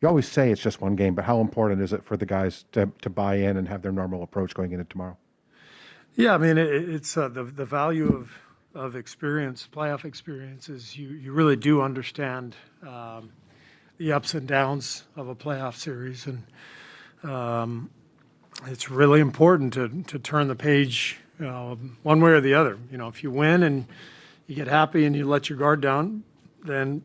You always say it's just one game, but how important is it for the guys to buy in and have their normal approach going into tomorrow? Yeah, I mean, it's the value of experience, playoff experience, is you really do understand the ups and downs of a playoff series, and it's really important to turn the page one way or the other. If you win and you get happy and you let your guard down, then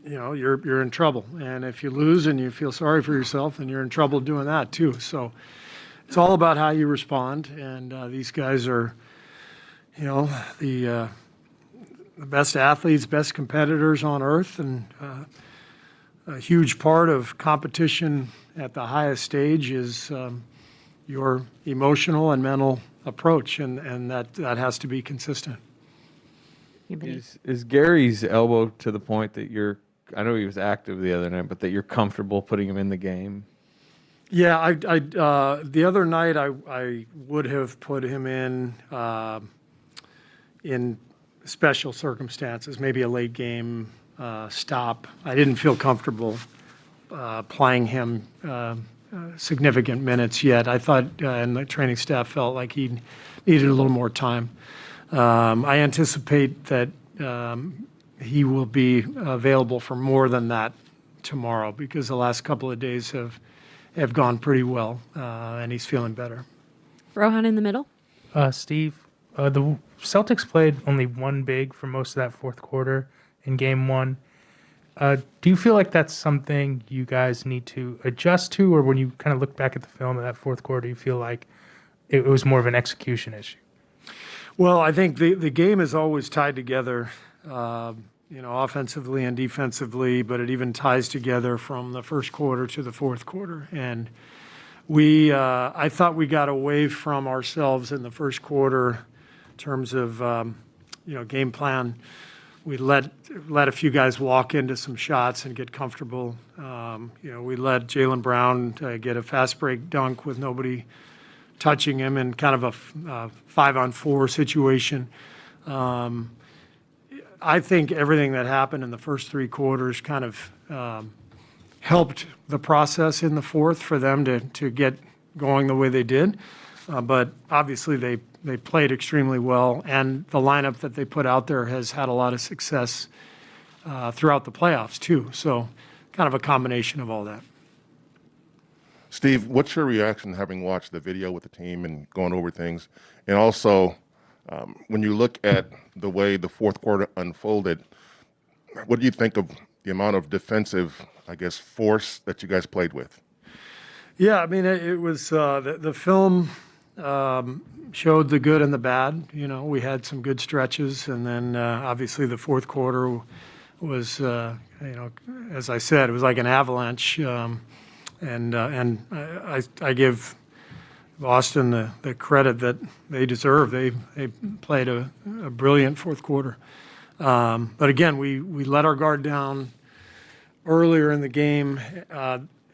you're in trouble. And if you lose and you feel sorry for yourself, then you're in trouble doing that too. So it's all about how you respond. And these guys are, the best athletes, best competitors on earth, and a huge part of competition at the highest stage is your emotional and mental approach, and that has to be consistent. Is Gary's elbow to the point that I know he was active the other night, but that you're comfortable putting him in the game? Yeah, the other night I would have put him in special circumstances, maybe a late game stop. I didn't feel comfortable playing him significant minutes yet. I thought, and the training staff felt like he needed a little more time. I anticipate that he will be available for more than that tomorrow, because the last couple of days have gone pretty well, and he's feeling better. Rohan in the middle. Steve, the Celtics played only one big for most of that fourth quarter in game one. Do you feel like that's something you guys need to adjust to, or when you kind of look back at the film of that fourth quarter, you feel like it was more of an execution issue? Well, I think the game is always tied together, offensively and defensively, but it even ties together from the first quarter to the fourth quarter. And I thought we got away from ourselves in the first quarter in terms of, game plan. We let a few guys walk into some shots and get comfortable. We let Jaylen Brown get a fast break dunk with nobody touching him in kind of a 5-on-4 situation. I think everything that happened in the first three quarters kind of helped the process in the fourth for them to get going the way they did. But obviously they played extremely well, and the lineup that they put out there has had a lot of success throughout the playoffs too. So kind of a combination of all that. Steve, what's your reaction having watched the video with the team and going over things? And also, when you look at the way the fourth quarter unfolded, what do you think of the amount of defensive, force that you guys played with? Yeah, I mean, it was the film showed the good and the bad. We had some good stretches, and then obviously the fourth quarter was, as I said, it was like an avalanche. And I give Boston the credit that they deserve. They played a brilliant fourth quarter. But again, we let our guard down earlier in the game,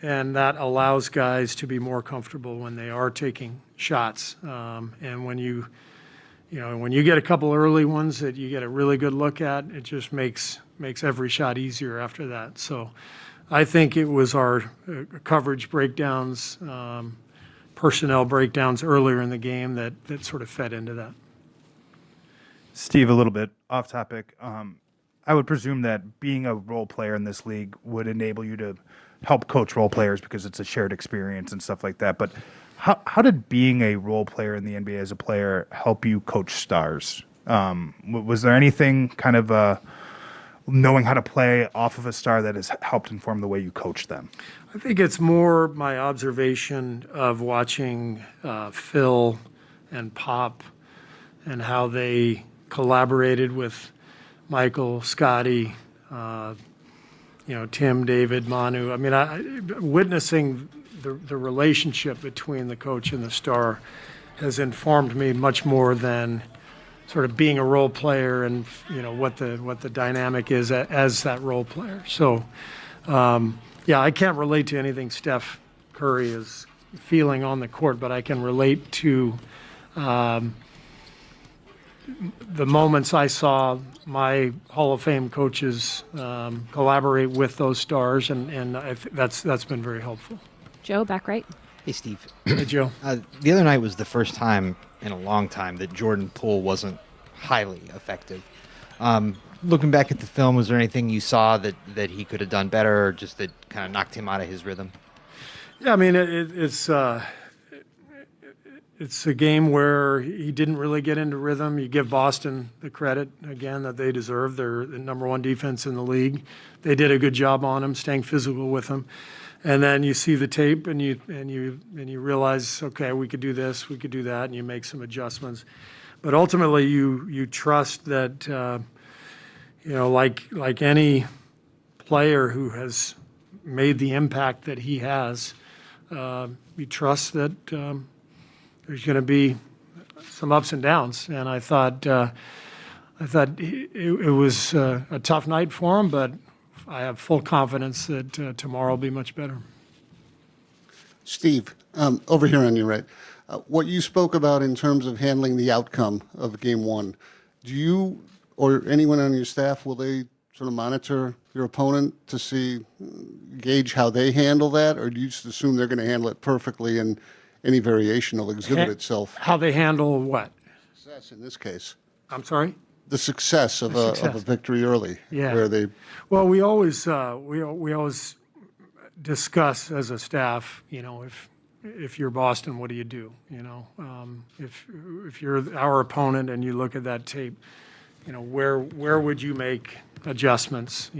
and that allows guys to be more comfortable when they are taking shots. And when you get a couple early ones that you get a really good look at, it just makes every shot easier after that. So I think it was our coverage breakdowns, personnel breakdowns earlier in the game that sort of fed into that. Steve, a little bit off topic. I would presume that being a role player in this league would enable you to help coach role players because it's a shared experience and stuff like that. But how did being a role player in the NBA as a player help you coach stars? Was there anything kind of knowing how to play off of a star that has helped inform the way you coach them? I think it's more my observation of watching Phil and Pop and how they collaborated with Michael, Scotty, Tim, David, Manu. I mean, witnessing the relationship between the coach and the star has informed me much more than sort of being a role player and what the dynamic is as that role player. So I can't relate to anything Steph Curry is feeling on the court, but I can relate to the moments I saw my Hall of Fame coaches collaborate with those stars, and that's been very helpful. Joe, back right. Hey, Steve. Hey, Joe. The other night was the first time in a long time that Jordan Poole wasn't highly effective. Looking back at the film, was there anything you saw that he could have done better, or just that kind of knocked him out of his rhythm? Yeah, I mean, it's a game where he didn't really get into rhythm. You give Boston the credit, again, that they deserve. They're the number one defense in the league. They did a good job on him, staying physical with him. And then you see the tape and you realize, okay, we could do this, we could do that, and you make some adjustments. But ultimately, you trust that, like any player who has made the impact that he has, you trust that there's going to be some ups and downs. And I thought it was a tough night for him, but I have full confidence that tomorrow will be much better. Steve, over here on your right, what you spoke about in terms of handling the outcome of Game 1, do you or anyone on your staff, will they sort of monitor your opponent to gauge how they handle that, or do you just assume they're going to handle it perfectly and any variation will exhibit itself? How they handle what? Success in this case. I'm sorry? The success of a victory early. Yeah. Where they. Well, we always discuss as a staff, if you're Boston, what do you do? If you're our opponent and you look at that tape, where would you make adjustments?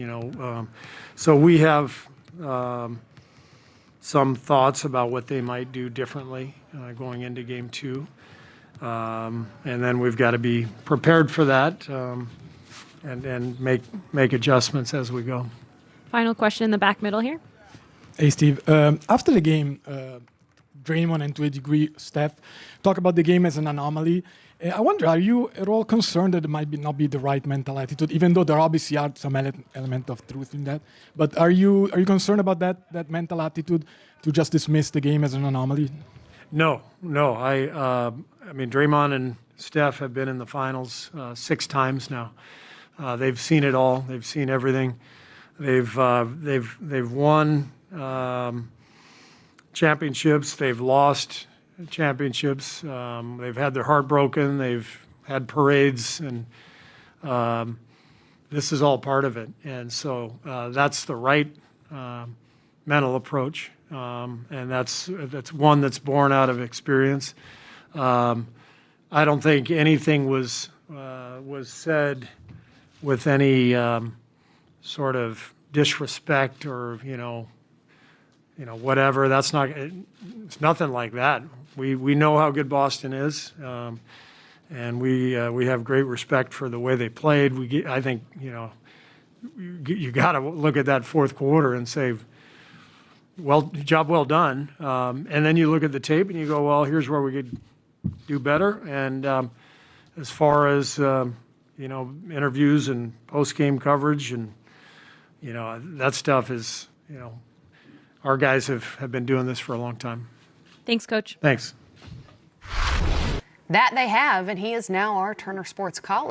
So we have some thoughts about what they might do differently going into Game 2. And then we've got to be prepared for that and make adjustments as we go. Final question in the back middle here. Hey, Steve. After the game, Draymond and to a degree Steph talk about the game as an anomaly. I wonder, are you at all concerned that it might not be the right mental attitude, even though there obviously are some element of truth in that? But are you concerned about that mental attitude to just dismiss the game as an anomaly? No. I mean, Draymond and Steph have been in the finals 6 times now. They've seen it all. They've seen everything. They've won championships. They've lost championships. They've had their heart broken. They've had parades, and this is all part of it. And so that's the right mental approach, and that's one that's born out of experience. I don't think anything was said with any sort of disrespect or whatever. It's nothing like that. We know how good Boston is, and we have great respect for the way they played. I think you got to look at that fourth quarter and say, job well done. And then you look at the tape and you go, well, here's where we could do better. And as far as interviews and post-game coverage and that stuff is our guys have been doing this for a long time. Thanks, Coach. Thanks. That they have, and he is now our Turner Sports colleague.